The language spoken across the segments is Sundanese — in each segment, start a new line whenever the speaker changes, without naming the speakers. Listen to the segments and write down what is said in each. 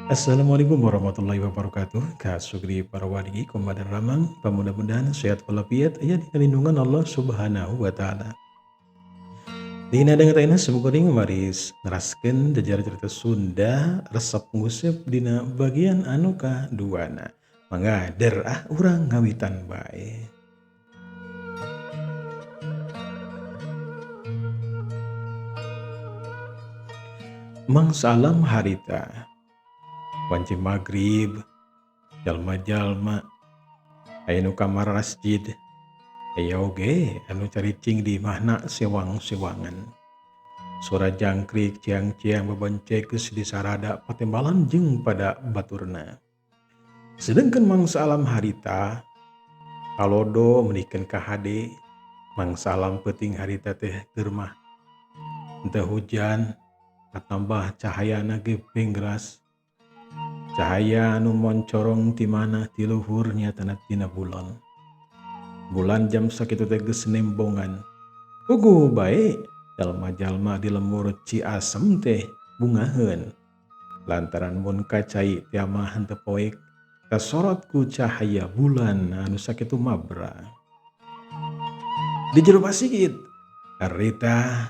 Assalamualaikum warahmatullahi wabarakatuh. Kak Sugri Parwadi, Komandan Ramang, mudah-mudahan sehat walafiat, ya di lindungan Allah Subhanahu wa Ta'ala. Dina dengan tanya semuanya maris neraskan jajar cerita Sunda resep ngusep dina bagian anu duana. Mangga der urang ngawitan bae. Mang salam harita, wanci maghrib, jalma-jalma, aya nu kamar masjid, aya oge anu caricing di mahna sewang-sewangan. Suara jangkrik ciang-ciang bebenceg geus disarada patembalan jeung pada baturna. Sedengkeun mangsa alam harita kalodo menikeun ka hade, mangsa alam peuting harita teh keur mah henteu hujan, katambah cahayana ge bengras. Cahaya anu moncorong ti mana ti luhur nyatana tina bulan. Bulan jam sakitu teh geus nembongan. Puguh bae jalma-jalma di lemur Ciasem teh bungaheun. Lantaran mun kacai teh mah henteu poek kasorot ku cahaya bulan anu sakitu mabra. Di jero pasigit harita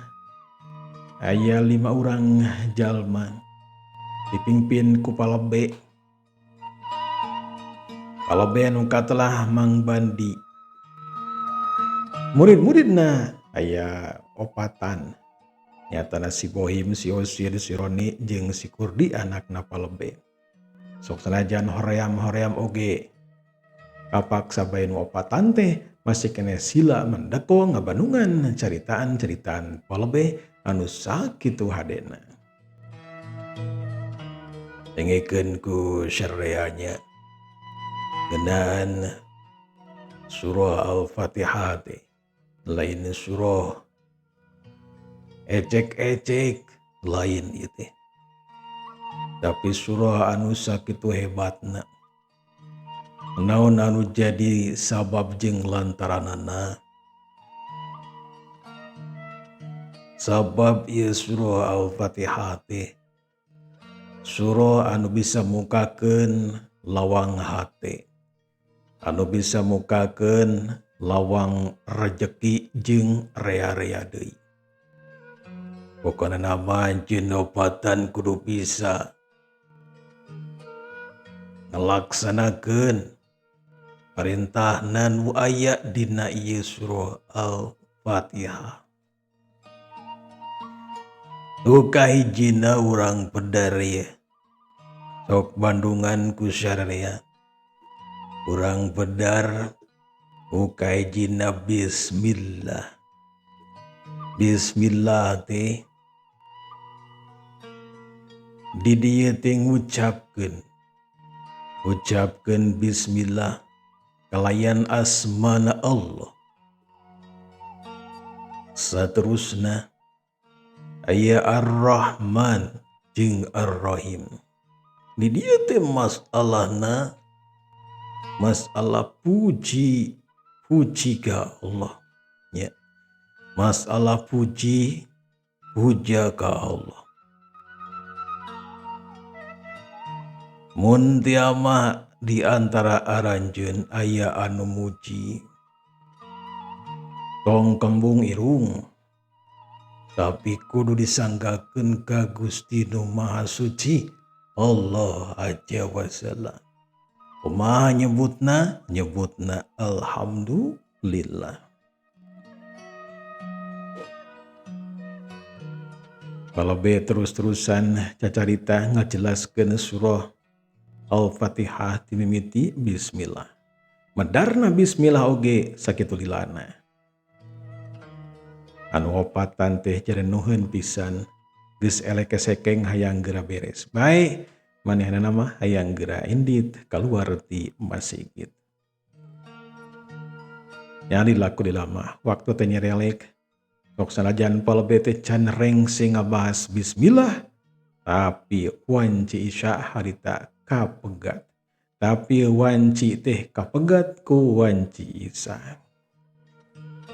aya 5 urang jalma dipingpin ku palebe. Palebe anu katelah Mang Bandi. Murid-muridna aya opatan. Nyatana si Bohim, si Osir, si Roni, jeung si Kurdi anakna palebe. Sok sanajan hoream-hoream oge. Kapaksa bae nu opatan teh masih kene sila mendeko ngabandungan caritaan-caritaan palebe anu sakitu hadena. Dengekeun ku syarreanya ngeunaan surah Al-Fatihah teh lain surah ecek-ecek lain ieu teh. Tapi surah anu sakitu hebatna. Naon anu jadi sabab jeung lantaranana. Sabab ieu surah Al-Fatihah teh surah anu bisa mukakeun lawang hate. Anu bisa mukakeun lawang rejeki jeung rea-rea deui. Pokona nama anjeun opatan kudu bisa ngalaksanakeun parentahna nu aya dina ieu surah Al-Fatihah. Nu kahijina urang pedari sok bandungan ku syarrea. Urang pedar nu kahijina bismillah. Bismillah teh di dieu teh ngucapkeun bismillah kalayan asmana Allah. Saterusna aya Ar-Rahman jeung Ar-Rahim. Di dieu teh masalahna masalah puji ka Allah nya. Masalah puji puja ka Allah. Mun tiama di antara aranjeun aya anu muji tong kembung irung, tapi kudu disanggakeun ka Gusti Nu Maha Suci Allah Azza wa Jalla. Kumaha nyebutna? Nyebutna alhamdulillah. Palebe terus-terusan cacarita ngajelaskeun surah Al-Fatihah ti mimiti bismillah. Medarna bismillah oge sakitu lilana. Anu opatan teh jarenuheun pisan geus elek kesekeng hayang geura beres. Bae manehna mah hayang geura indit kaluar ti masjid. Nyari laku di lama waktu teh nyerelek. Sok sanajan palebe teh can rengsing ngabahas bismillah, tapi wanci isya harita kapegat. Tapi wanci teh kapegat ku wanci isya.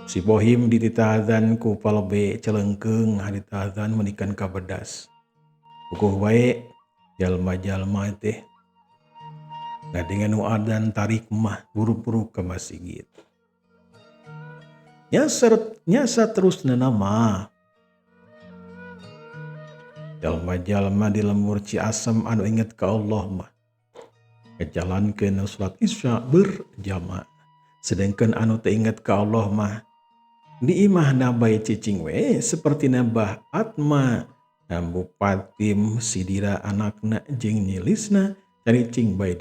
Si Bohim dititahdan ku palebe celengkeung harita adzan menikan ka bedas. Puguh wae jalma-jalma teh ngadengan nu adzan tarik mah buru-buru ke masjid. Nyasa terus nama jalma-jalma di lembur Ciasem anu inget ka Allah mah ngejalankeun salat Isya berjamaah. Sedangkan anu teu inget ka Allah mah di imahna bae cicing we seperti Nabah Atma Ambu Patim sidira anakna jeung nyilisna caricing bae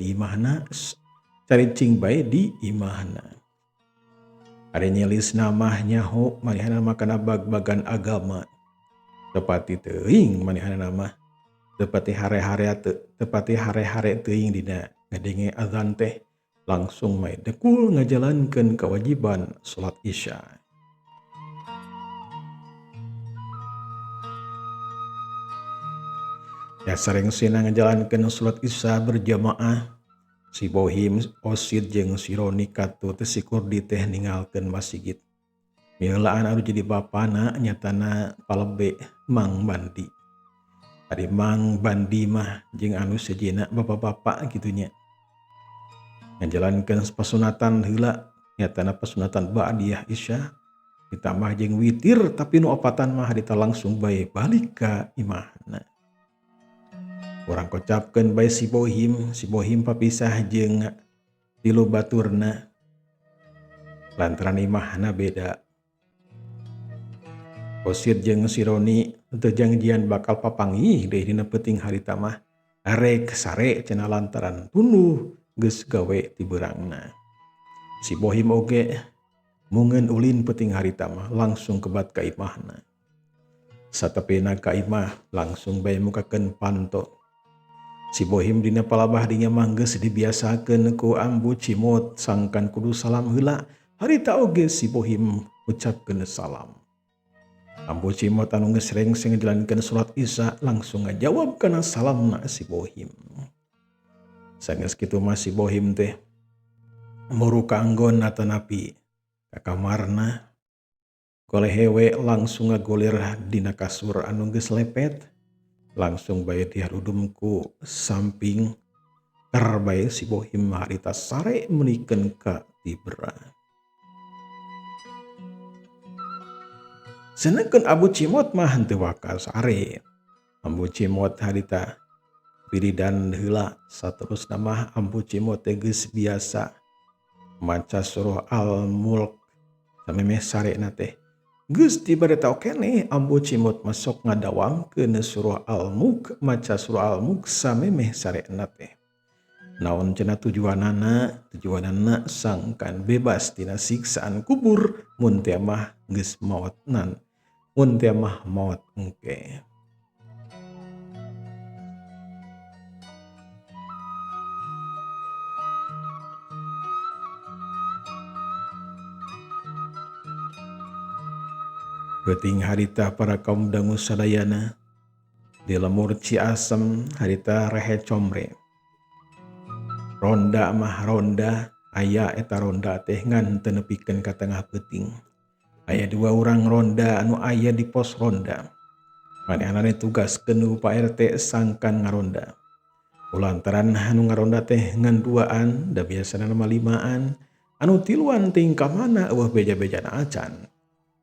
di imahna Ari nyilisna mah nyaho manehna mah kana bag-bagan agama tepati teuing manehna mah tepati hare-hare teuing dina ngadenge azan teh langsung mae dekul ngajalankeun kewajiban salat Isya. Ya sarengsina ngajalankeun salat Isya berjamaah si Bohim, Osid jeung si Roni katu teh si Kurdi teh ninggalkeun masjid. Meulaan anu jadi bapana nyatana palebe Mang Bandi. Ari Mang Bandi mah jeung anu sejena bapak-bapak kitu nya. Ngajalankeun pasunatan heula nyatana pasunatan ba'diyah Isya ditambah jeung witir tapi nu opatan mah harita langsung bae balik ka imahna. Urang kocapkeun bae si Bohim papisah jeung tilu baturna lantaran imahna beda. Osid jeung si Roni teu janjian bakal papanggih deui dina peuting harita mah arek sare cenah lantaran tunduh geus gawe ti beurangna. Si Bohim oge mungeun ulin peuting harita mah langsung kebat ka imahna. Satepena ka imah langsung bae mukakeun panto. Si Bohim dina palabah dinya mah geus dibiasakeun ku Ambu Cimot sangkan kudu salam heula. Harita oge si Bohim ucapkeun salam. Ambu Cimot anu geus rengseng ngajalankeun salat Isya langsung ngajawab kana salamna si Bohim. Sageus kitu mah si Bohim teh muru ka anggon atanapi ka kamarna. Golehewe langsung ngagolir dina kasur anu geus lepet. Langsung bae diharudum ku samping ker bae si Bohim harita sare menikeun ka tibra. Senengkeun Ambu Cimot mah henteu waka sare. Ambu Cimot harita wiridan heula saterusna mah Ambu Cimot teh geus biasa maca surah Al-Mulk samemeh sarena teh. Geus tibareta keneh Ambu Cimot masuk ngadawamkeun surah Al-Mulk, maca surah Al-Mulk samemeh sarena teh. Naon cenah tujuanana sangkan bebas tina siksaan kubur mun teh mah geus maotnan, mun teh mah maot engke. Beuting harita para kaum dangu sadayana di lemur Ciasem harita rehe comre. Ronda mah ronda aya eta ronda teh ngan teu nepikeun ka tengah peuting. Aya 2 urang ronda anu aya di pos ronda. Manehna tugaskeun ku Pak RT sangkan ngaronda. Kulantaran anu ngaronda teh ngan 2an da biasana mah 5an, anu 3an ting ka mana eueuh beja-bejana acan.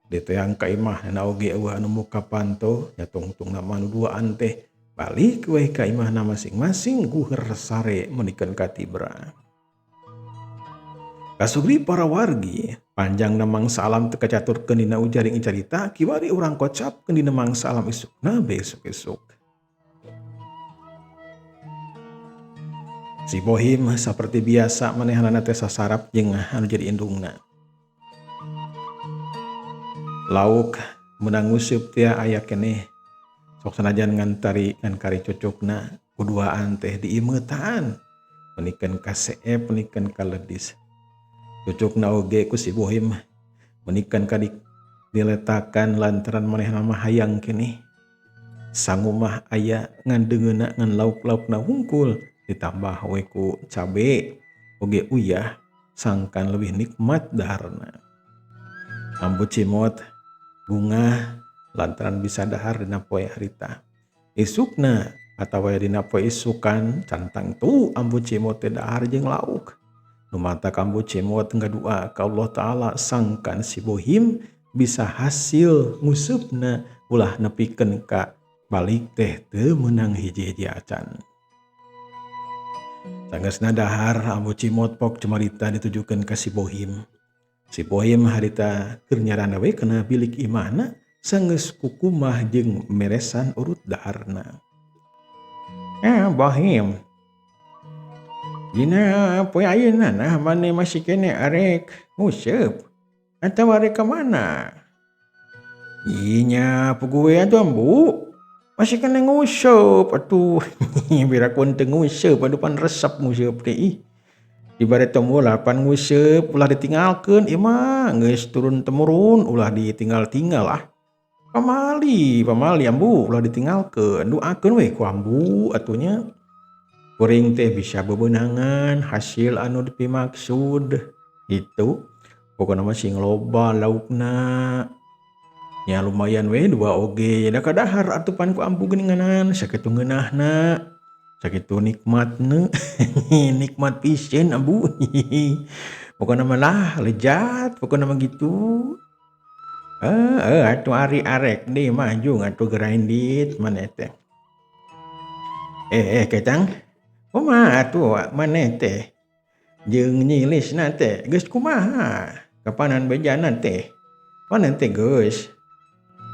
Diteang ka imahna oge eueuh anu muka panto nya tungtungna mah anu 2an teh balik we ka imahna masing-masing guher sare menikeun ka tibra. Kasugri para wargi panjangna mangsa alam teu kacaturkeun dina ujaring carita kiwari urang kocapkeun dina mangsa alam isukna besok-esuk. Si Bohim saperti biasa manehna teh sasarap jeung anu jadi indungna. Lauk menang nguseup teh aya keneh sok sanajan ngan kari cocokna kuduaan teh diimeutan menikeun ka seep menikeun ka ledis. Cocokna oge ku si Bohim menikeun ka diletakan lantaran manehna mah hayang keneh sangu mah aya ngan deungeuna ngan lauk-laukna hungkul ditambah we ku cabe oge uyah sangkan leuwih nikmat daharna. Ambu Cimot bunga lantaran bisa dahar dina poe harita. Esukna atawa dina poe isukan cantang tu ambu cimot teh dahar jeung lauk. Nu mata ambu cimot ngadua ka Allah Ta'ala sangkan si Bohim bisa hasil ngusupna ulah nepikeun ka balik teh teu meunang hiji-hiji acan. Sanggeusna dahar ambu cimot pok cumarita ditujukeun ka si Bohim. Si Bohim harita keur nyarana we kana bilik imahna sanggeus kukumah jeung meresan urut daharna. Bohim, dina poe ayeuna nah mane masih kene arek nguseup atawa arek ka mana? Inya puguwe atuh ambu. Masih kena nguseup atuh. Birakun teu nguseup anu pan resep nguseup teh ih. Dibere tomola pan nguseup ulah ditinggalkeun ieu mah geus turun temurun ulah ditinggal-tinggal ah. Pamali ambu ulah ditinggalkeun. Doakeun we ku ambu atunya. Kuring teh bisa bebeunangan hasil anu dipimaksud gitu. Pokona mah sing loba laukna. Ya lumayan we dua oge da kadahar atuh pan ku ambu geuninganan sakitu ngeunahna sakitu nikmatna nikmat pisan ambu. Pokona mah lah lejat pokona mah gitu. Atuh ari arek deui maju atuh grindit maneh teh. Ketang kumaha atuh maneh teh jeung nyilisna teh geus kumaha kapanan bejana teh maneh teh geus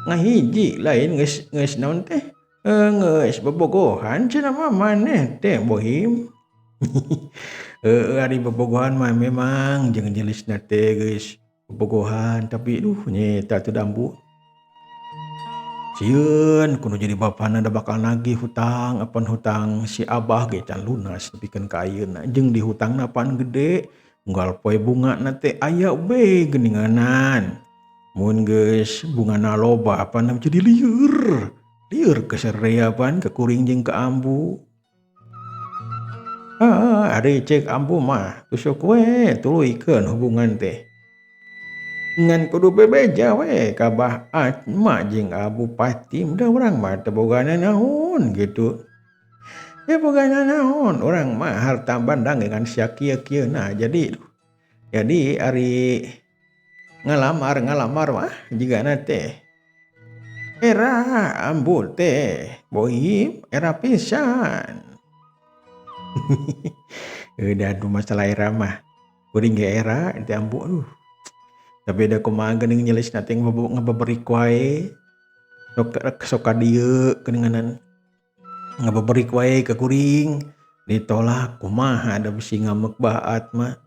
ngahiji lain geus naon teh geus bobogohan cenah mah maneh teh Bohim. Ari bobogohan mah memang jeung jelisna teh geus bobogohan tapi nyeta teu dambu. Sieun kudu jadi bapana da bakal nagih hutang apan hutang si Abah ge can lunas nepikeun ka ayeuna jeung di hutangna pan gede unggal poe bungana teh aya we geuninganan. Mun geus bungana loba apana jadi lieur keserea pan ka kuring jeung ka ambu. Ari cek ambu mah tusuk we tuluykeun hubungan teh. Ngan kudu bebeja we ka Bah Atma jeung Abu Patim da urang mah teu bogana naon gitu. Ya bogana naon urang mah harta bandang dengan sia kieu-kieuna jadi ari ngalamar mah jigana teh era ambu teh Bohim era pisan. Udah masalah era mah kuring ge era teh ambu tapi da kumaha geuning nyelisna teh ngabeberik wae sok ka dieu geuninganan ngabeberik wae ka kuring ditolak kumaha da bisi ngamek Baat mah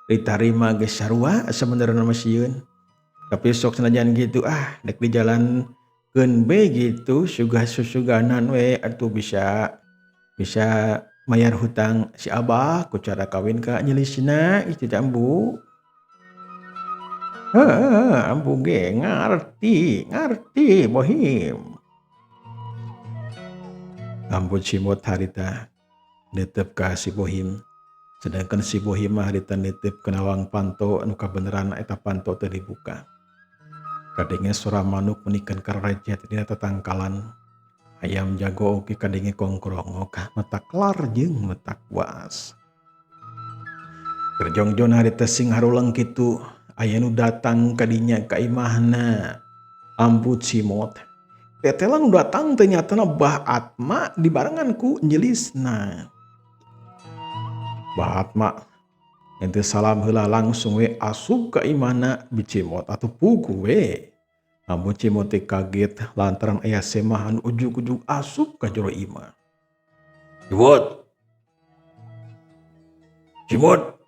ditarima geus sarua sabenerna mah sieun. Tapi sok sanajan gitu dek dijalankeun be gitu sugah-susuganan we atuh bisa mayar hutang si Abah ku cara kawin ka nyelisna itu ambu. Ambu ge ngarti Bohim. Ambu cimot harita netep ka si Bohim. Sedangkan si Bohim mah harita nitip ke nawang panto anu kabeneran eta panto teu dibuka. Kadenge sora manuk menikeun karajat dina tatangkalan. Ayam jago oge kadenge kongkrongok mata kelar jeung mata kuas. Kerjongjon harita sing haruleng kitu aya nu datang ka dinya ka imahna ambu cimot. Tetela nu datang teh nyatana Bah Atma dibarengan ku nyelisna. Bah Atma ente salam heula langsung we asup ka imahna bicimot atuh pugu we. Ambu cimot teh kaget lantaran aya semah anu ujug-ujug asup ka jero imah. Cimot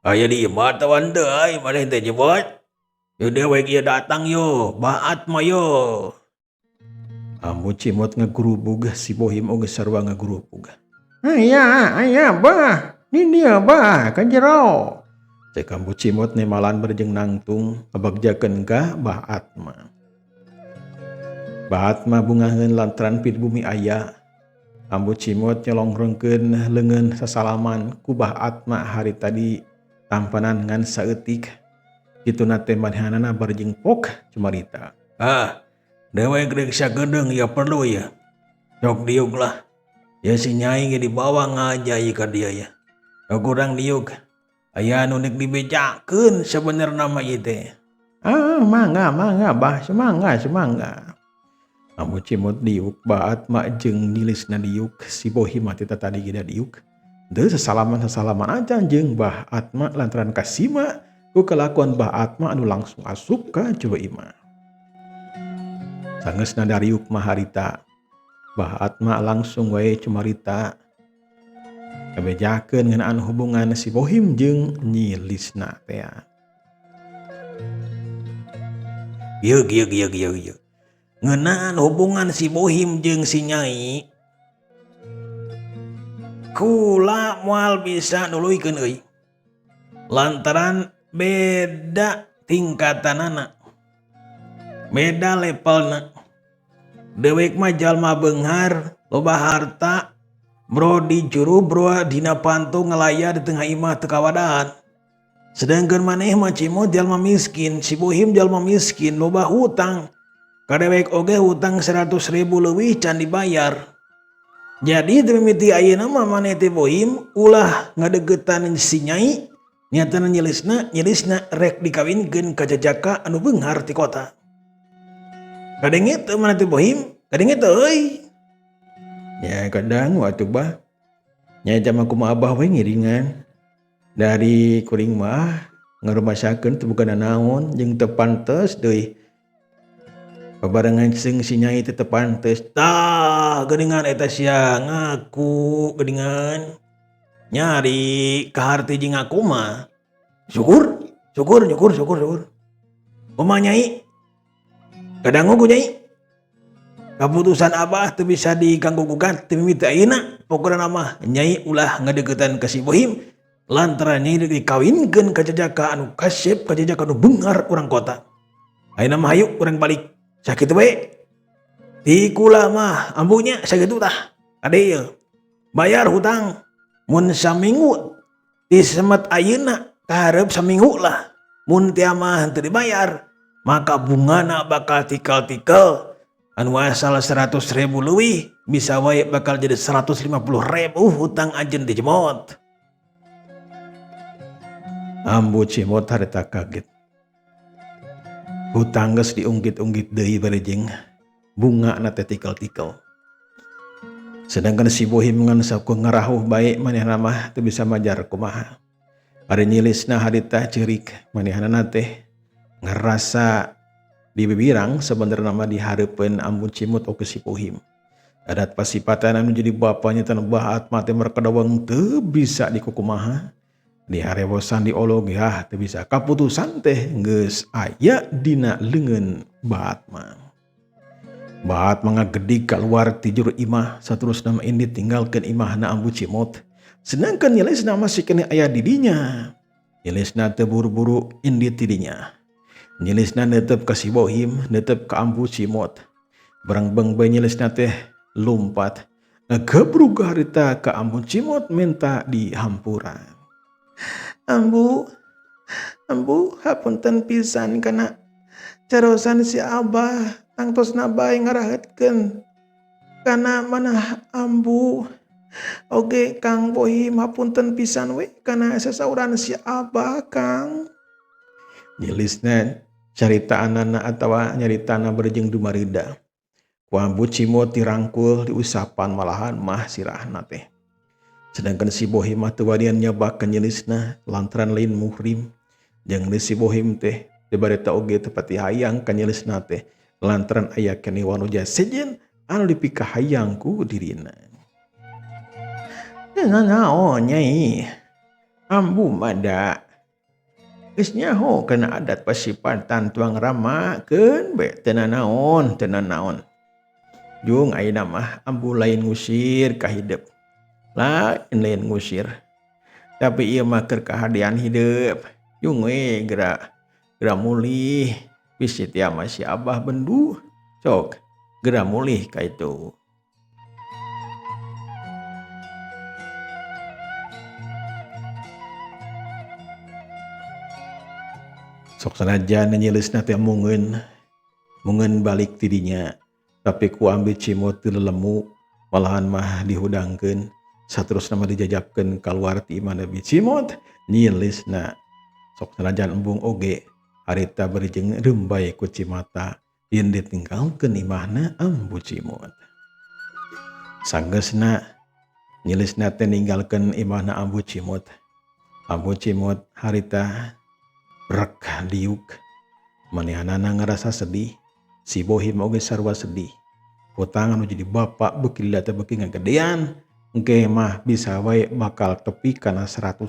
aya di imah tawan deui maneh teh Cimot. Yo dewe kieu datang yo, Bah Atma yo. Ambu cimot ngagurubug si Bohim oge sarua ngagurubug. Aya Bah. Di dia Bah ka jero. Cek ambu cimot nemalan berjeng nangtung ngabagjakeun ka Bah Atma. Bah Atma bungaheun lantaran pit bumi aya. Ambu cimot nyolongrengkeun leungeun sasalaman ku Bah Atma hari tadi tampanan ngan saeutik. Kituna teh manehanana berjeng pok cumarita. Dewe geus sagedeung ya perlu ya. Sok diuk lah.
Ya si Nyai ge dibawa ngajai ka dia ya. Kurang diuk. Aya anu nek dibejakeun sabenerna mah ieu teh.
Mangga bah semangga. Ambu cimot diuk baat mak jeung nilisna diuk si Bohim mah tadi gida diuk. Teu sasalaman aja jeung bah Atma lantaran kasima ku kelakuan bah Atma anu langsung asup ka Jawa Ima. Sangeusna dariuk mah harita bah Atma langsung wae cumarita kabejakeun ngeunaan hubungan si Bohim jeung Nyi Lisna teh.
Ieu. Ngeunaan hubungan si Bohim jeung si Nyai kula moal bisa nuluykeun euy. Lantaran beda tingkatanana. Beda levelna. Dewek mah jalma beunghar, loba harta, bro di juru bro dina panto ngelaya di tengah imah teu kawadaan. Sedangkan maneh mah cimot jalma miskin, si Bohim jalma miskin, loba hutang. Kadewek oge hutang 100.000 leuwih can dibayar. Jadi teu mimiti ayeuna mah maneh teh Bohim ulah ngadegetan si Nyai, niatana nyelisna rek dikawinkeun ka jajaka anu beunghar ti kota. Kadenge teu maneh teh Bohim, kadenge teu euy.
Ya kadang waktu bah nya jama kumaha abah we ngiringan dari kuring mah ngarumasakeun teu bukan naon jeung teu pantes deui. Babarengan jeung si Nyai teh teu pantes.
Tah geuningan eta sia ngaku geuningan nyari kaharti jeung aku mah. Syukur. Kumaha Nyai? Kadangu ku Nyai. Keputusan Abah teu bisa diganggu gugat teu mimiti ayeuna. Pokona mah Nyai ulah ngadeukeutan ka si Bohim lantaran Nyai dikawinkeun ka jajaka anu kasep, ka jajaka anu beunghar urang kota. Ayeuna mah hayu urang balik. Sakitu bae. Ti kula mah ambunya sakitu tah. Ade bayar hutang mun saminggu ti semet ayeuna kaharep saminggu lah. Mun teu mah teu dibayar, maka bungana bakal tikel-tikel. Anu asal 100.000 leuwih bisa wae bakal jadi 150.000 hutang ajeun di Cimot.
Ambu Cimot harita kaget. Hutang geus diunggit-unggit deui bari jeung bungana teh tikel-tikel. Sedangkan si Bohim ngan saku ngarahuh bae manehna mah teu bisa majar kumaha. Ari nyilisna harita ceurik manehna teh ngerasa di bibirang sebenarnya mah dihareupeun Ambu Cimot oge si Bohim. Adat pasipatan anu jadi bapanya tan bah Atma teh merkedawang teu bisa dikukumaha. Diharewosan diolog ya teu bisa. Kaputusan teh geus aya dina leungeun bah Atma. Bah Atma ngagedik kaluar ti juru imah saterusna mah indi tinggalkeun imahna Ambu Cimot. Sedangkan nyilisna masih kene aya di dinya. Nyilisna teu buru-buru indi ti dinya. Nyilisna netep ka si Bohim, netep ka Ambu Cimot. Barang-bang bae nyilisna teh lumpat. Ngegebrug harita ka Ambu Cimot minta dihampuran. Ambu hapunten pisan kana carosan si Abah tangtosna bae ngarahetkeun kana manah Ambu. Oge Kang Bohim hapunten pisan we kana sasauran si Abah Kang. Nyilisna caritaanana atawa nyaritana berjeng dumarida. Ku Ambu Cimot dirangkul diusapan malahan mah sirahna teh. Sedangkan si Bohim mah teu wadian nyabakeun nyilisna lantaran lain muhrim. Jeung si Bohim teh teu bareta oge teu pati hayang ka nyilisna teh lantaran aya keneh wanuja sejen anu dipikah hayang ku dirina. Naon Nyai? Ambu mada geus nyaho kana adat pasipatan tuang ramakeun be teu naon. Jung ayeuna mah Ambu lain ngusir ka hidup. Lain ngusir. Tapi ieu mah keur kahadean hidup. Jung we geura mulih bisi tia mah si Abah bendu. Sok geura mulih ka itu. Sok sanajan nyilisna teh mungeun balik ti dinya. Tapi ku Ambu Cimot teu lelemu malahan mah dihudangkeun saterusna mah dijajabkeun kaluar ti imah Nabi Cimot nyilisna sok sanajan embung oge harita berijeng rembay ku Cimata yen ditinggalkeun imahna Ambu Cimot. Sanggeusna nyilisna teh ninggalkeun imahna Ambu Cimot. Ambu Cimot harita rek diuk manehanana ngarasa sedih, si Bohim oge sarua sedih. Hutang anu jadi bapak beuki lila teh beuki ngagedean, engke mah bisa wae bakal tepi kana 100.000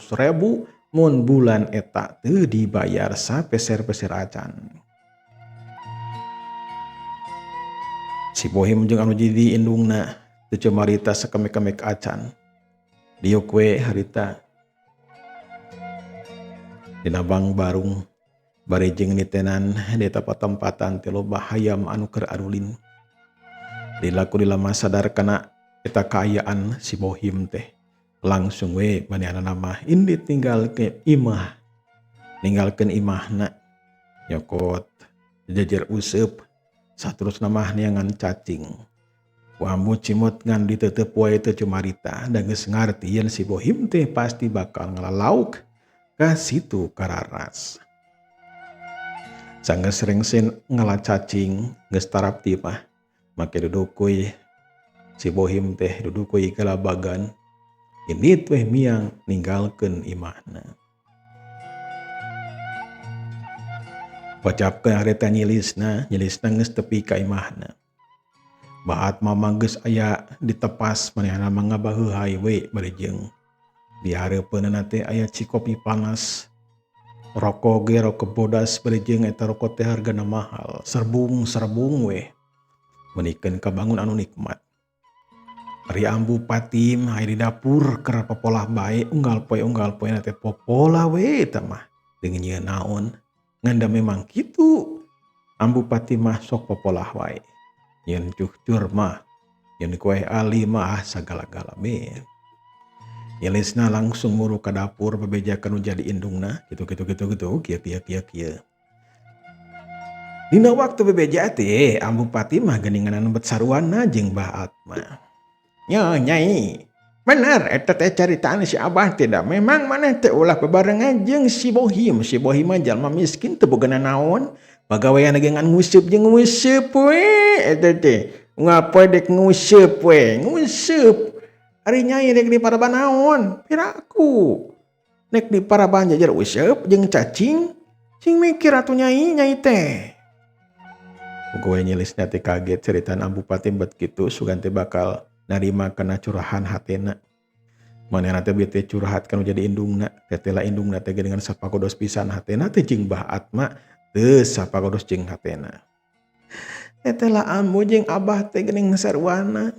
mun bulan eta teu dibayar sapeser-peser acan. Si Bohim jeung anu jadi indungna teu cumarita sakemek-kemek acan. Diuk we harita dina Bang Barung barijeng nitenan di tempat-tempatan teh loba hayam anu keur arulin. Dilaku dilama sadar kana eta kaayaan si Bohim teh langsung we manehanana mah indit tinggalkeun imahna nyokot jejer useup saterusna mah neangan cacing. Ku Ambu Cimot ngan diteuteup wae teu cumarita da geus ngarti yen si Bohim teh pasti bakal ngalalauk ka situ kararas. Sanggeus rengsen ngala cacing geus tarap ti mah make dudukuy si Bohim teh dudukuy kalabagan indit weh miang ninggalkeun imahna. Pocapkeun harita nyilisna geus tepi ka imahna. Bahat mama geus aya ditepas manehna mangga baheuhai we barijeng di hareupeunna teh aya cikopi panas. Rokok ge rokok bodas barijeng eta rokok teh hargana mahal, serbung we. Menikeun kabangun anu nikmat. Ari Ambu Patim aya di dapur keur popolah bae unggal poe na teh popola we eta mah teu nyieun naon. Nganda memang kitu. Ambu Patim mah sok popolah wae. Yen cucur mah, yen kueh ali mah sagala-gala be. Nyilisna langsung muru ka dapur babejakeun nu jadi indungna kitu kieu. Dina waktu bebeja teh Ambu Patim mah geuninganan bet saruana jeung Mbah Atma. Nya Nyai, bener eta teh caritaan si Abah teh da memang maneh teh ulah bebarengan jeung si Bohim. Si Bohim mah jalma miskin teu boga naon, pagawean ge ngan nguseup jeung nguseup we eta teh. Ngapoe dek nguseup we, nguseup. Ari Nyai dek di paraban naon? Piraku. Nek di paraban jajar useup jeung cacing, sing mikir atuh Nyai teh. Pokoe nyilisna teh kaget ceritaan Ambu Patim bet kitu sugan teh bakal narima kana curahan hatena. Manehna teh bete curhat kanu jadi indungna, tetela indungna teh dengan sapagodos pisan hatena teh jeung Mbah Atma teu sapagodos jeung hatena. Tetela Ambu jeung Abah teh geuning saruana.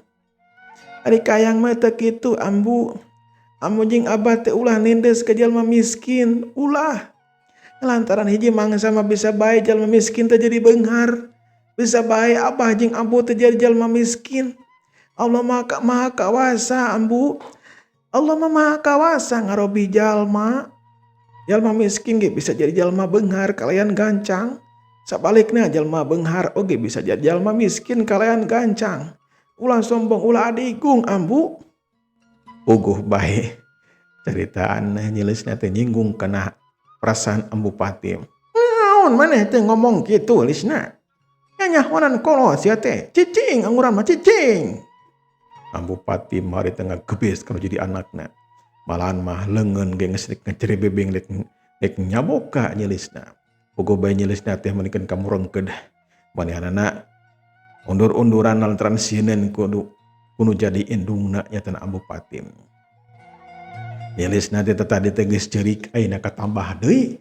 Ari kayang mah teu kitu Ambu. Ambu jeung Abah teh ulah nindes ka jalma miskin, ulah. Lantaran hiji mangsa mah bisa bae jalma miskin teh jadi beunghar. Bisa bae Abah jeung Ambu teh jadi jalma miskin. Allah maha kawasa Ambu. Allah mah maha kawasa ngarobi jalma. Jalma miskin ge bisa jadi jalma beunghar kalayan gancang. Sabalikna jalma beunghar oge bisa jadi jalma miskin kalayan gancang. Ulah sombong, ulah adigung Ambu. Puguh bae ceritaan nyilisna teh nyinggung kana perasaan Ambu Patim. Naon maneh teh ngomong kitu lisna? Nyanyahonan kolos ya teh. Cicing angguran mah cicing. Ambu Patim mari tengah gebes kalau jadi anakna. Malahan mah leungeun ge geus ngecerebebeng dek nyaboka nyilisna. Puguh bae nyilisna teh menikeun ka murengkeud. Manehanana undur-unduran lantaran sieun kudu jadi indungna nyatana Ambu Patim. Nyilisna teh tadi teh geus ceurik ayeuna katambah deui.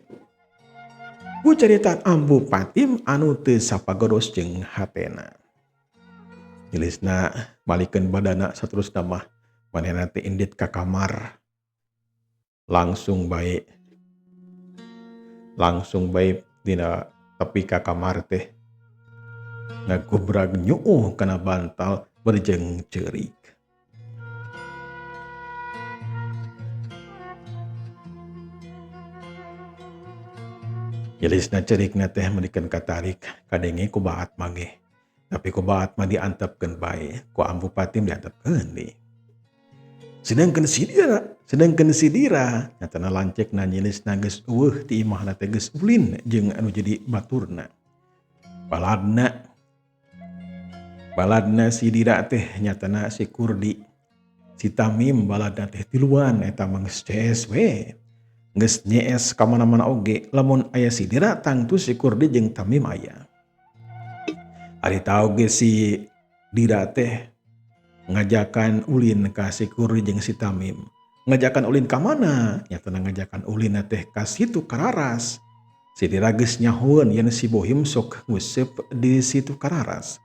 Ku caritaan Ambu Patim anu teu sapagodos jeung hatena. Nyilisna malikeun badana saterusna mah manehna teh indit ka kamar. Langsung bae dina tepi ka kamar teh ngagubrag nyuuh kana bantal berjeng ceurik. Nyilisna ceurikna teh menikeun katarik kadenge ku Mbah Atma ge. Tapi ku baat mah diantepkeun bae, ku ambu patim diantepkeun deui. Sedangkan si Dira nyatana lancekna nyilisna geus eueuh ti imahna teh geus ulin jeung anu jadi baturna. Baladna si Dira teh nyatana si Kurdi, si Tamim baladna teh tiluan eta mah geus CS we. Geus nyees ka mana-mana oge, lamun aya si Dira tangtu si Kurdi jeung Tamim aya. Ari tau ge si Dira teh ngajakan ulin ka si Kurdi jeung si Tamim. Ngajakan ulin ka mana? Nyatana ngajakan ulin teh ka situ Kararas. Si Dira geus nyahoeun yen si Bohim sok nguseup di situ Kararas.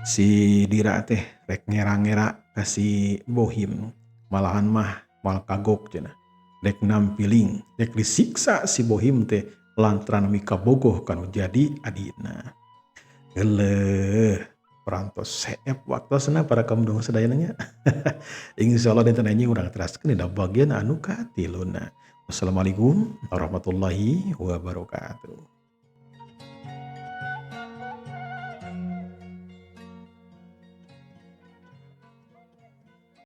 Si Dira teh rek ngera-ngera ka si Bohim. Malahan mah mal kagok cenah. Rek nampiling, rek disiksa si Bohim teh lantaran mika bogoh kanu jadi adina. Geuleuh perantos seep waktosna para kaum sadayananya. Insyaallah dinten anjing urang teraskeun dina bagian anu katiluna. Wassalamualaikum warahmatullahi wabarakatuh.